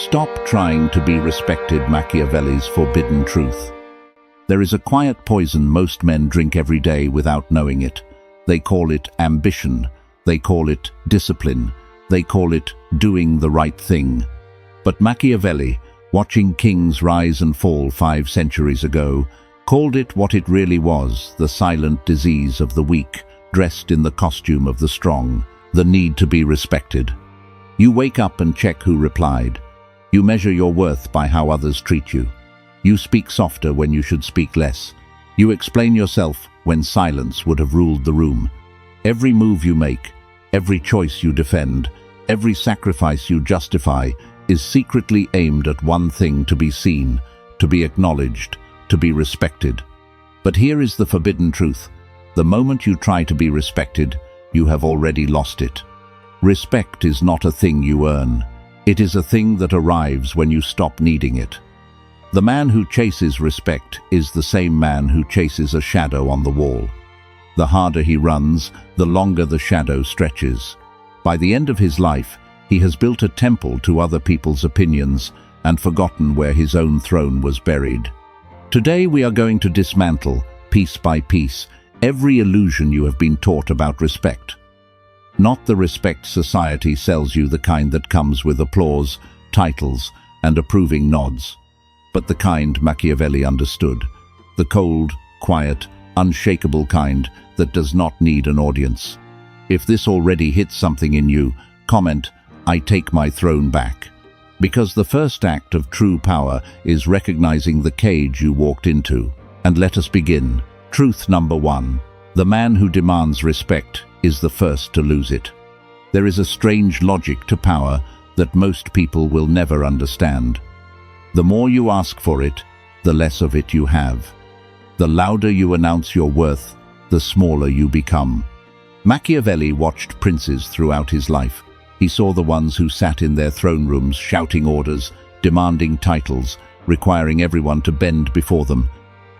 Stop trying to be respected. Machiavelli's forbidden truth. There is a quiet poison most men drink every day without knowing it. They call it ambition. They call it discipline. They call it doing the right thing. But Machiavelli, watching kings rise and fall 5 centuries ago, called it what it really was: the silent disease of the weak, dressed in the costume of the strong, the need to be respected. You wake up and check who replied. You measure your worth by how others treat you. You speak softer when you should speak less. You explain yourself when silence would have ruled the room. Every move you make, every choice you defend, every sacrifice you justify is secretly aimed at one thing: to be seen, to be acknowledged, to be respected. But here is the forbidden truth. The moment you try to be respected, you have already lost it. Respect is not a thing you earn. It is a thing that arrives when you stop needing it. The man who chases respect is the same man who chases a shadow on the wall. The harder he runs, the longer the shadow stretches. By the end of his life, he has built a temple to other people's opinions and forgotten where his own throne was buried. Today we are going to dismantle, piece by piece, every illusion you have been taught about respect. Not the respect society sells you, the kind that comes with applause, titles, and approving nods, but the kind Machiavelli understood. The cold, quiet, unshakable kind that does not need an audience. If this already hits something in you, comment, "I take my throne back." Because the first act of true power is recognizing the cage you walked into. And let us begin. Truth number 1. The man who demands respect is the first to lose it. There is a strange logic to power that most people will never understand. The more you ask for it, the less of it you have. The louder you announce your worth, the smaller you become. Machiavelli watched princes throughout his life. He saw the ones who sat in their throne rooms shouting orders, demanding titles, requiring everyone to bend before them.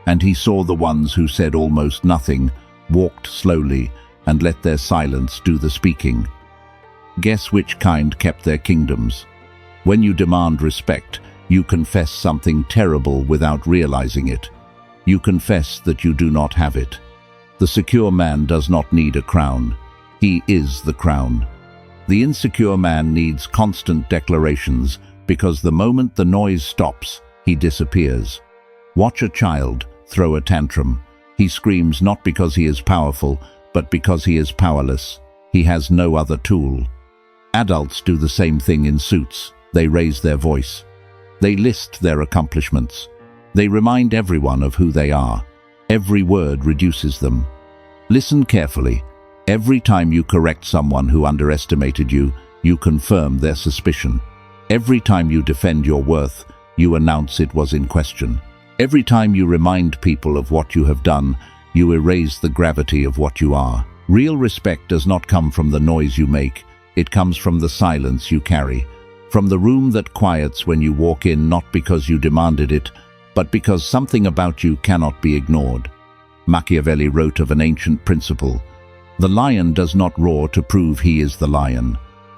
And he saw the ones who said almost nothing, walked slowly, and let their silence do the speaking. Guess which kind kept their kingdoms? When you demand respect, you confess something terrible without realizing it. You confess that you do not have it. The secure man does not need a crown. He is the crown. The insecure man needs constant declarations, because the moment the noise stops, he disappears. Watch a child throw a tantrum. He screams not because he is powerful, but because he is powerless. He has no other tool. Adults do the same thing in suits. They raise their voice. They list their accomplishments. They remind everyone of who they are. Every word reduces them. Listen carefully. Every time you correct someone who underestimated you, you confirm their suspicion. Every time you defend your worth, you announce it was in question. Every time you remind people of what you have done, you erase the gravity of what you are. Real respect does not come from the noise you make. It comes from the silence you carry. From the room that quiets when you walk in, not because you demanded it, but because something about you cannot be ignored. Machiavelli wrote of an ancient principle. The lion does not roar to prove he is the lion.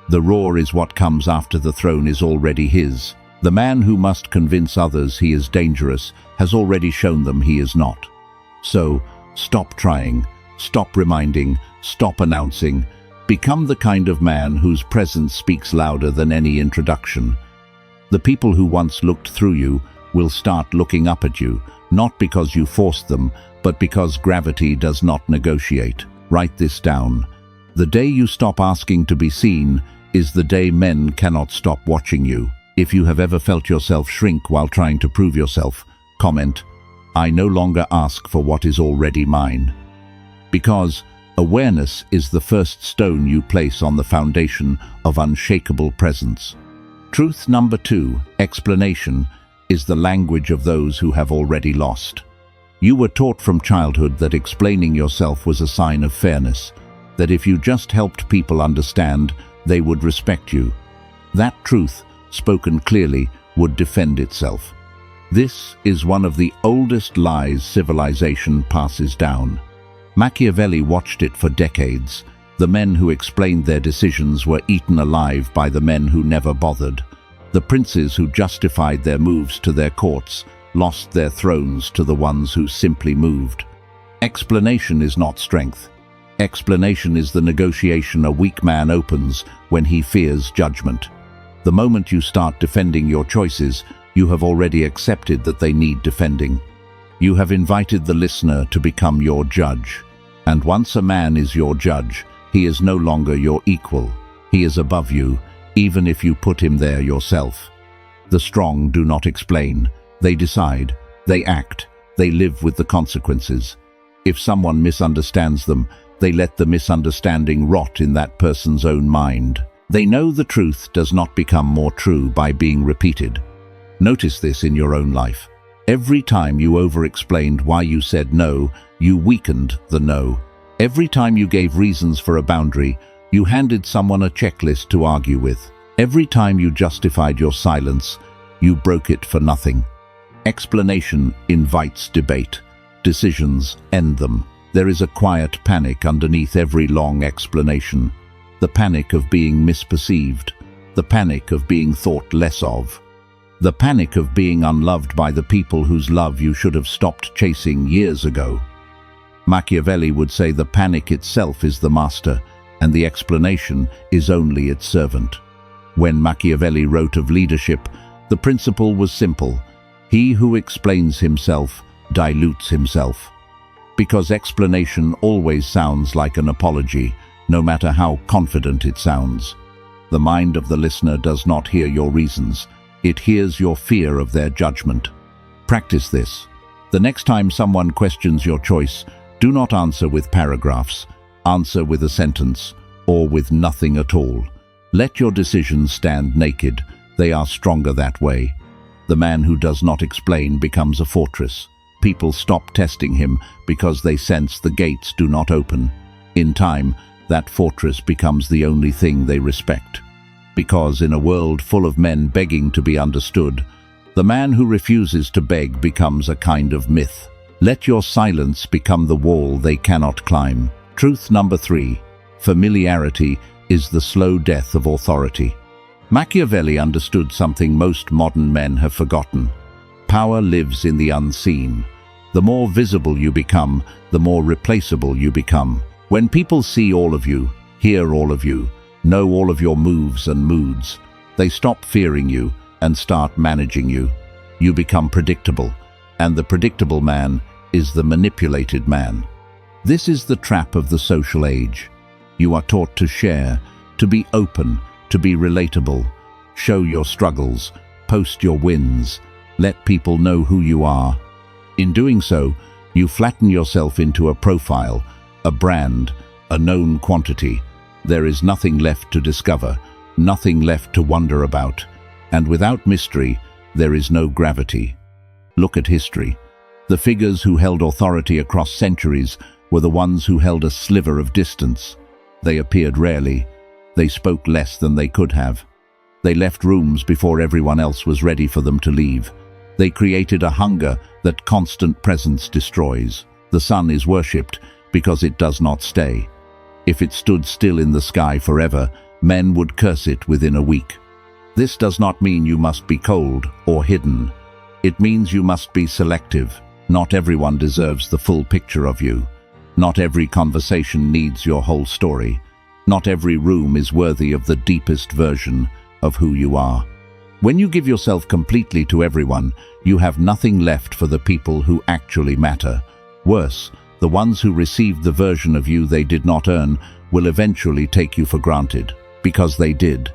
The roar is what comes after the throne is already his. The man who must convince others he is dangerous has already shown them he is not. So, stop trying, stop reminding, stop announcing. Become the kind of man whose presence speaks louder than any introduction. The people who once looked through you will start looking up at you, not because you forced them, but because gravity does not negotiate. Write this down. The day you stop asking to be seen is the day men cannot stop watching you. If you have ever felt yourself shrink while trying to prove yourself, comment, "I no longer ask for what is already mine." Because awareness is the first stone you place on the foundation of unshakable presence. Truth number 2, explanation, is the language of those who have already lost. You were taught from childhood that explaining yourself was a sign of fairness, that if you just helped people understand, they would respect you. That truth, spoken clearly, would defend itself. This is one of the oldest lies civilization passes down. Machiavelli watched it for decades. The men who explained their decisions were eaten alive by the men who never bothered. The princes who justified their moves to their courts lost their thrones to the ones who simply moved. Explanation is not strength. Explanation is the negotiation a weak man opens when he fears judgment. The moment you start defending your choices, you have already accepted that they need defending. You have invited the listener to become your judge. And once a man is your judge, he is no longer your equal. He is above you, even if you put him there yourself. The strong do not explain. They decide, they act, they live with the consequences. If someone misunderstands them, they let the misunderstanding rot in that person's own mind. They know the truth does not become more true by being repeated. Notice this in your own life. Every time you over-explained why you said no, you weakened the no. Every time you gave reasons for a boundary, you handed someone a checklist to argue with. Every time you justified your silence, you broke it for nothing. Explanation invites debate. Decisions end them. There is a quiet panic underneath every long explanation. The panic of being misperceived. The panic of being thought less of. The panic of being unloved by the people whose love you should have stopped chasing years ago. Machiavelli would say the panic itself is the master, and the explanation is only its servant. When Machiavelli wrote of leadership, the principle was simple. He who explains himself dilutes himself. Because explanation always sounds like an apology, no matter how confident it sounds. The mind of the listener does not hear your reasons. It hears your fear of their judgment. Practice this. The next time someone questions your choice, do not answer with paragraphs. Answer with a sentence, or with nothing at all. Let your decisions stand naked. They are stronger that way. The man who does not explain becomes a fortress. People stop testing him because they sense the gates do not open. In time, that fortress becomes the only thing they respect. Because in a world full of men begging to be understood, the man who refuses to beg becomes a kind of myth. Let your silence become the wall they cannot climb. Truth number 3. Familiarity is the slow death of authority. Machiavelli understood something most modern men have forgotten. Power lives in the unseen. The more visible you become, the more replaceable you become. When people see all of you, hear all of you, know all of your moves and moods, they stop fearing you and start managing you. You become predictable, and the predictable man is the manipulated man. This is the trap of the social age. You are taught to share, to be open, to be relatable. Show your struggles, post your wins, let people know who you are. In doing so, you flatten yourself into a profile, a brand, a known quantity. There is nothing left to discover, nothing left to wonder about, and without mystery, there is no gravity. Look at history. The figures who held authority across centuries were the ones who held a sliver of distance. They appeared rarely. They spoke less than they could have. They left rooms before everyone else was ready for them to leave. They created a hunger that constant presence destroys. The sun is worshipped because it does not stay. If it stood still in the sky forever, men would curse it within a week. This does not mean you must be cold or hidden. It means you must be selective. Not everyone deserves the full picture of you. Not every conversation needs your whole story. Not every room is worthy of the deepest version of who you are. When you give yourself completely to everyone, you have nothing left for the people who actually matter. Worse, the ones who received the version of you they did not earn will eventually take you for granted, because they did.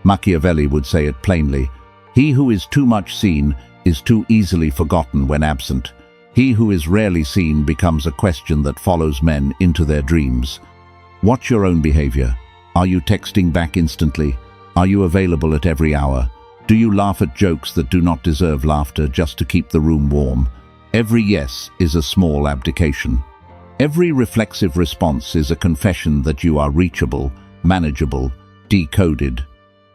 Machiavelli would say it plainly. He who is too much seen is too easily forgotten when absent. He who is rarely seen becomes a question that follows men into their dreams. Watch your own behavior. Are you texting back instantly? Are you available at every hour? Do you laugh at jokes that do not deserve laughter just to keep the room warm? Every yes is a small abdication. Every reflexive response is a confession that you are reachable, manageable, decoded.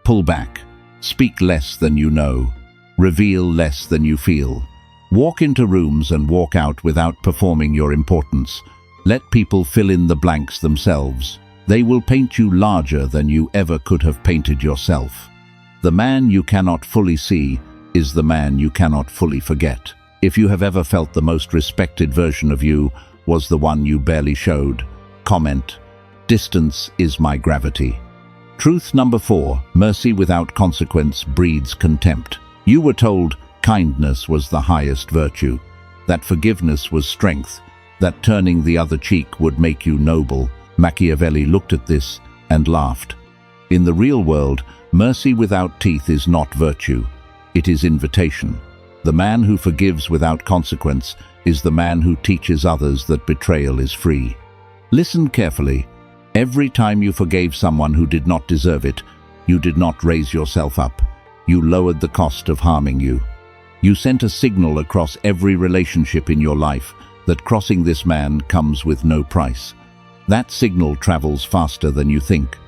Pull back. Speak less than you know. Reveal less than you feel. Walk into rooms and walk out without performing your importance. Let people fill in the blanks themselves. They will paint you larger than you ever could have painted yourself. The man you cannot fully see is the man you cannot fully forget. If you have ever felt the most respected version of you was the one you barely showed, comment, "Distance is my gravity." Truth number 4, mercy without consequence breeds contempt. You were told kindness was the highest virtue, that forgiveness was strength, that turning the other cheek would make you noble. Machiavelli looked at this and laughed. In the real world, mercy without teeth is not virtue, it is invitation. The man who forgives without consequence is the man who teaches others that betrayal is free. Listen carefully. Every time you forgave someone who did not deserve it, you did not raise yourself up. You lowered the cost of harming you. You sent a signal across every relationship in your life that crossing this man comes with no price. That signal travels faster than you think.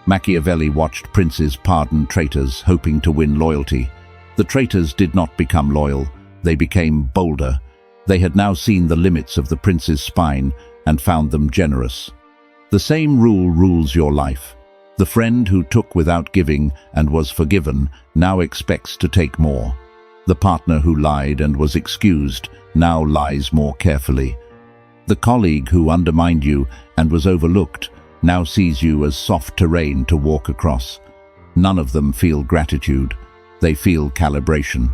Machiavelli watched princes pardon traitors, hoping to win loyalty. The traitors did not become loyal, they became bolder. They had now seen the limits of the prince's spine and found them generous. The same rule rules your life. The friend who took without giving and was forgiven now expects to take more. The partner who lied and was excused now lies more carefully. The colleague who undermined you and was overlooked now sees you as soft terrain to walk across. None of them feel gratitude. They feel calibration.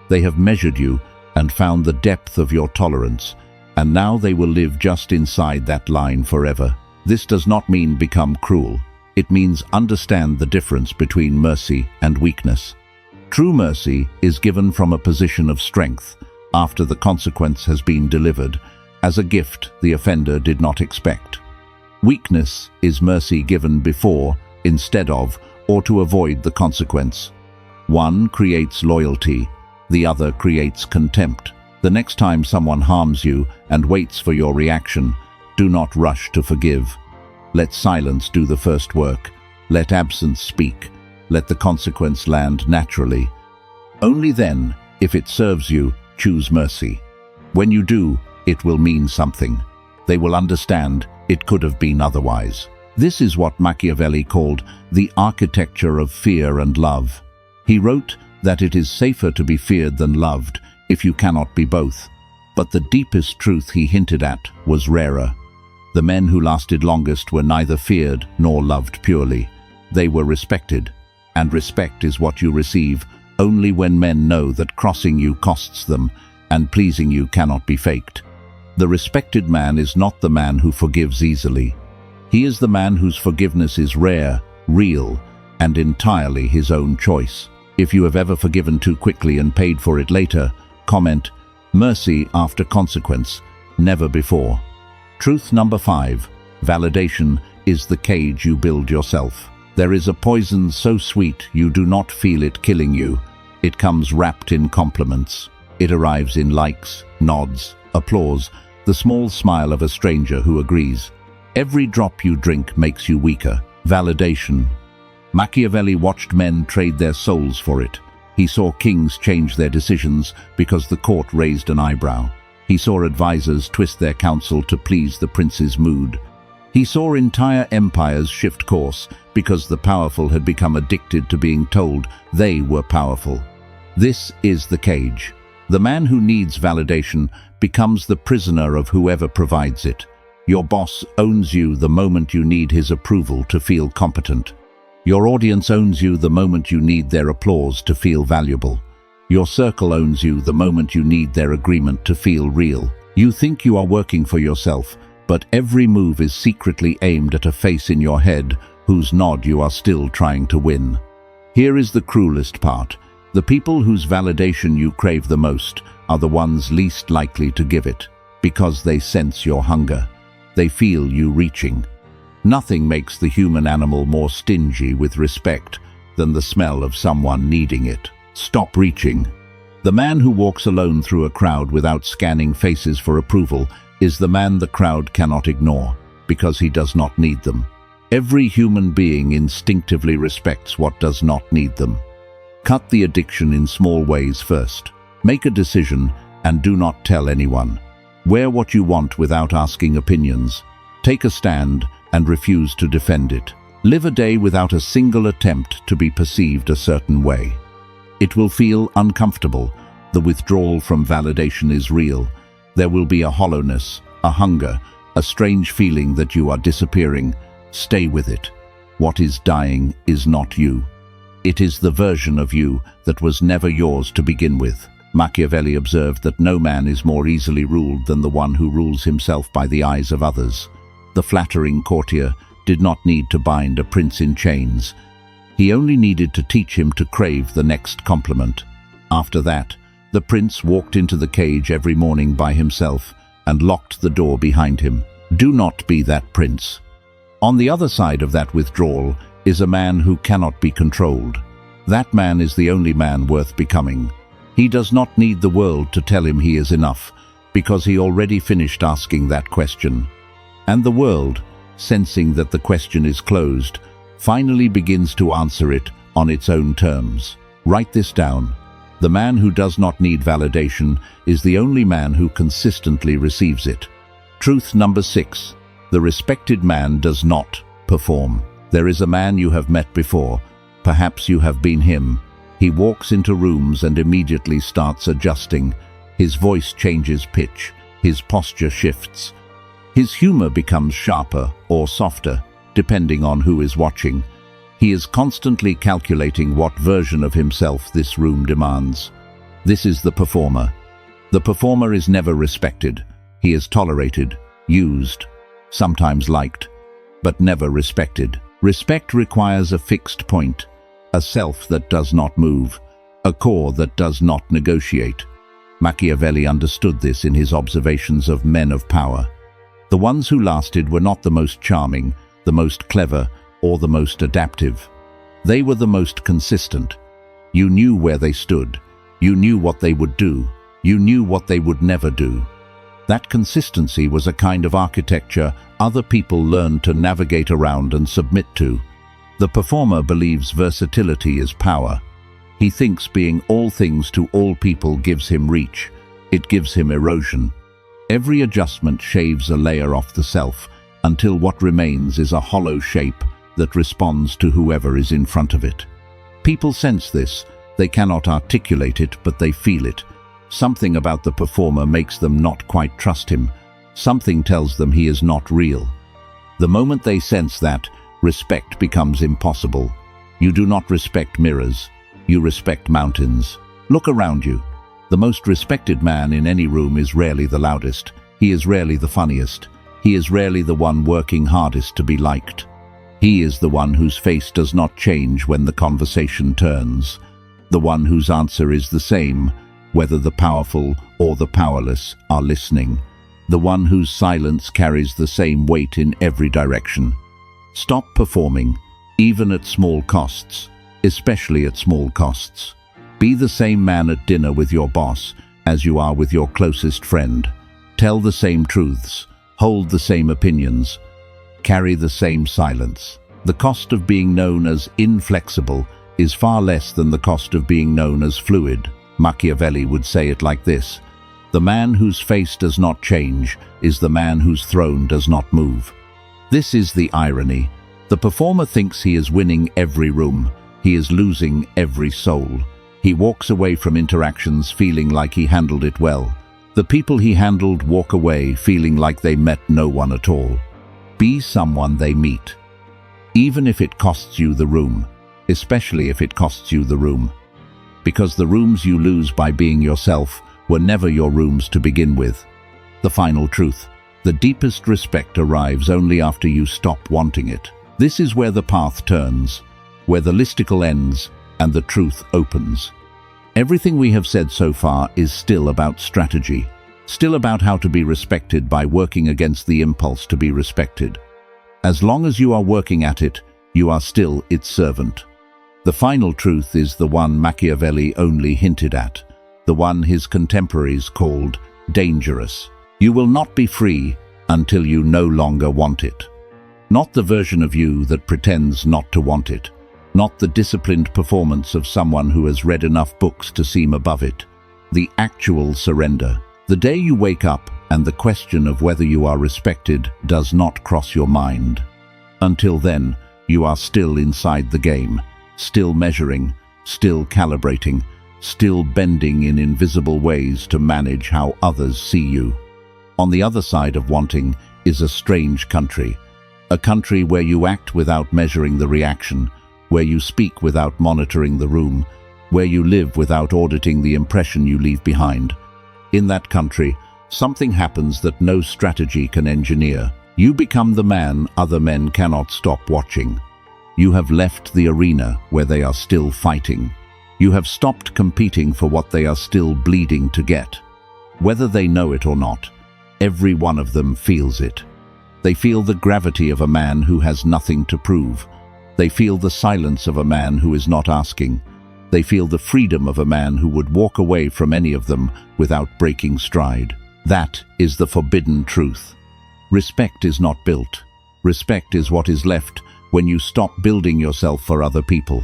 They have measured you and found the depth of your tolerance, and now they will live just inside that line forever. This does not mean become cruel. It means understand the difference between mercy and weakness. True mercy is given from a position of strength after the consequence has been delivered, as a gift the offender did not expect. Weakness is mercy given before, instead of, or to avoid the consequence. One creates loyalty, the other creates contempt. The next time someone harms you and waits for your reaction, do not rush to forgive. Let silence do the first work. Let absence speak. Let the consequence land naturally. Only then, if it serves you, choose mercy. When you do, it will mean something. They will understand it could have been otherwise. This is what Machiavelli called the architecture of fear and love. He wrote that it is safer to be feared than loved if you cannot be both. But the deepest truth he hinted at was rarer. The men who lasted longest were neither feared nor loved purely. They were respected, and respect is what you receive only when men know that crossing you costs them and pleasing you cannot be faked. The respected man is not the man who forgives easily. He is the man whose forgiveness is rare, real, and entirely his own choice. If you have ever forgiven too quickly and paid for it later, comment, "Mercy after consequence, never before." Truth number 5, validation is the cage you build yourself. There is a poison so sweet you do not feel it killing you. It comes wrapped in compliments. It arrives in likes, nods, applause, the small smile of a stranger who agrees. Every drop you drink makes you weaker. Validation. Machiavelli watched men trade their souls for it. He saw kings change their decisions because the court raised an eyebrow. He saw advisors twist their counsel to please the prince's mood. He saw entire empires shift course because the powerful had become addicted to being told they were powerful. This is the cage. The man who needs validation becomes the prisoner of whoever provides it. Your boss owns you the moment you need his approval to feel competent. Your audience owns you the moment you need their applause to feel valuable. Your circle owns you the moment you need their agreement to feel real. You think you are working for yourself, but every move is secretly aimed at a face in your head whose nod you are still trying to win. Here is the cruelest part. The people whose validation you crave the most are the ones least likely to give it, because they sense your hunger. They feel you reaching. Nothing makes the human animal more stingy with respect than the smell of someone needing it. Stop reaching. The man who walks alone through a crowd without scanning faces for approval is the man the crowd cannot ignore, because he does not need them. Every human being instinctively respects what does not need them. Cut the addiction in small ways first. Make a decision and do not tell anyone. Wear what you want without asking opinions. Take a stand and refuse to defend it. Live a day without a single attempt to be perceived a certain way. It will feel uncomfortable. The withdrawal from validation is real. There will be a hollowness, a hunger, a strange feeling that you are disappearing. Stay with it. What is dying is not you. It is the version of you that was never yours to begin with. Machiavelli observed that no man is more easily ruled than the one who rules himself by the eyes of others. The flattering courtier did not need to bind a prince in chains. He only needed to teach him to crave the next compliment. After that, the prince walked into the cage every morning by himself and locked the door behind him. Do not be that prince. On the other side of that withdrawal is a man who cannot be controlled. That man is the only man worth becoming. He does not need the world to tell him he is enough, because he already finished asking that question. And the world, sensing that the question is closed, finally begins to answer it on its own terms. Write this down. The man who does not need validation is the only man who consistently receives it. Truth number 6. The respected man does not perform. There is a man you have met before. Perhaps you have been him. He walks into rooms and immediately starts adjusting. His voice changes pitch. His posture shifts. His humor becomes sharper or softer, depending on who is watching. He is constantly calculating what version of himself this room demands. This is the performer. The performer is never respected. He is tolerated, used, sometimes liked, but never respected. Respect requires a fixed point, a self that does not move, a core that does not negotiate. Machiavelli understood this in his observations of men of power. The ones who lasted were not the most charming, the most clever, or the most adaptive. They were the most consistent. You knew where they stood. You knew what they would do. You knew what they would never do. That consistency was a kind of architecture other people learned to navigate around and submit to. The performer believes versatility is power. He thinks being all things to all people gives him reach. It gives him erosion. Every adjustment shaves a layer off the self, until what remains is a hollow shape that responds to whoever is in front of it. People sense this. They cannot articulate it, but they feel it. Something about the performer makes them not quite trust him. Something tells them he is not real. The moment they sense that, respect becomes impossible. You do not respect mirrors. You respect mountains. Look around you. The most respected man in any room is rarely the loudest. He is rarely the funniest. He is rarely the one working hardest to be liked. He is the one whose face does not change when the conversation turns. The one whose answer is the same, whether the powerful or the powerless are listening. The one whose silence carries the same weight in every direction. Stop performing, even at small costs, especially at small costs. Be the same man at dinner with your boss as you are with your closest friend. Tell the same truths, hold the same opinions, carry the same silence. The cost of being known as inflexible is far less than the cost of being known as fluid. Machiavelli would say it like this: the man whose face does not change is the man whose throne does not move. This is the irony. The performer thinks he is winning every room. He is losing every soul. He walks away from interactions feeling like he handled it well. The people he handled walk away feeling like they met no one at all. Be someone they meet. Even if it costs you the room, especially if it costs you the room. Because the rooms you lose by being yourself were never your rooms to begin with. The final truth: the deepest respect arrives only after you stop wanting it. This is where the path turns, where the listicle ends and the truth opens. Everything we have said so far is still about strategy, still about how to be respected by working against the impulse to be respected. As long as you are working at it, you are still its servant. The final truth is the one Machiavelli only hinted at, the one his contemporaries called dangerous. You will not be free until you no longer want it. Not the version of you that pretends not to want it. Not the disciplined performance of someone who has read enough books to seem above it. The actual surrender. The day you wake up and the question of whether you are respected does not cross your mind. Until then, You are still inside the game, still measuring, still calibrating, still bending in invisible ways to manage how others see you. On the other side of wanting is a strange country, a country where you act without measuring the reaction, where you speak without monitoring the room, where you live without auditing the impression you leave behind. In that country, something happens that no strategy can engineer. You become the man other men cannot stop watching. You have left the arena where they are still fighting. You have stopped competing for what they are still bleeding to get. Whether they know it or not, every one of them feels it. They feel the gravity of a man who has nothing to prove. They feel the silence of a man who is not asking. They feel the freedom of a man who would walk away from any of them without breaking stride. That is the forbidden truth. Respect is not built. Respect is what is left when you stop building yourself for other people.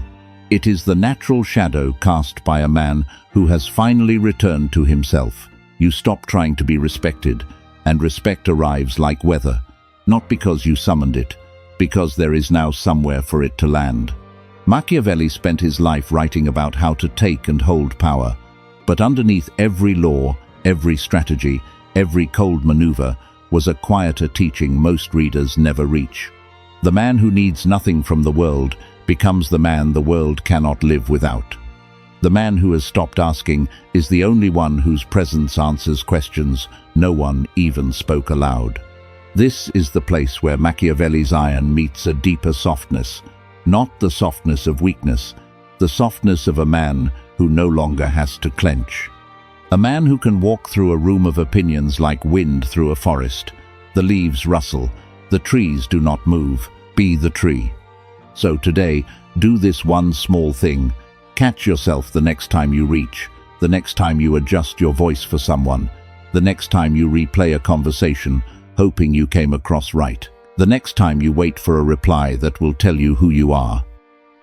It is the natural shadow cast by a man who has finally returned to himself. You stop trying to be respected, and respect arrives like weather, not because you summoned it, because there is now somewhere for it to land. Machiavelli spent his life writing about how to take and hold power, but underneath every law, every strategy, every cold maneuver was a quieter teaching most readers never reach. The man who needs nothing from the world becomes the man the world cannot live without. The man who has stopped asking is the only one whose presence answers questions no one even spoke aloud. This is the place where Machiavelli's iron meets a deeper softness, not the softness of weakness, the softness of a man who no longer has to clench. A man who can walk through a room of opinions like wind through a forest. The leaves rustle, the trees do not move. Be the tree. So today, do this one small thing. Catch yourself the next time you reach, the next time you adjust your voice for someone, the next time you replay a conversation, hoping you came across right, the next time you wait for a reply that will tell you who you are.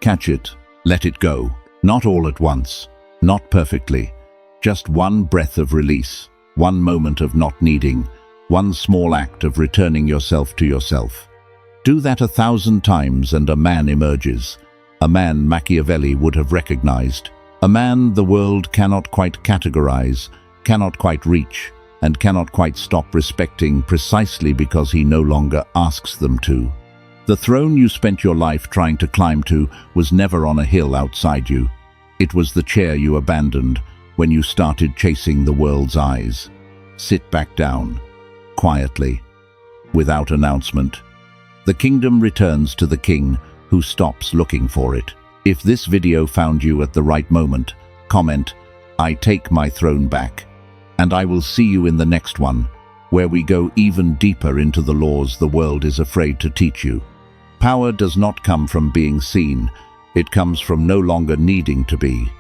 Catch it, let it go. Not all at once, not perfectly. Just one breath of release, one moment of not needing, one small act of returning yourself to yourself. Do that 1,000 times and a man emerges. A man Machiavelli would have recognized. A man the world cannot quite categorize, cannot quite reach, and cannot quite stop respecting precisely because he no longer asks them to. The throne you spent your life trying to climb to was never on a hill outside you. It was the chair you abandoned when you started chasing the world's eyes. Sit back down, quietly, without announcement. The kingdom returns to the king who stops looking for it. If this video found you at the right moment, comment, "I take my throne back." And I will see you in the next one, where we go even deeper into the laws the world is afraid to teach you. Power does not come from being seen, it comes from no longer needing to be.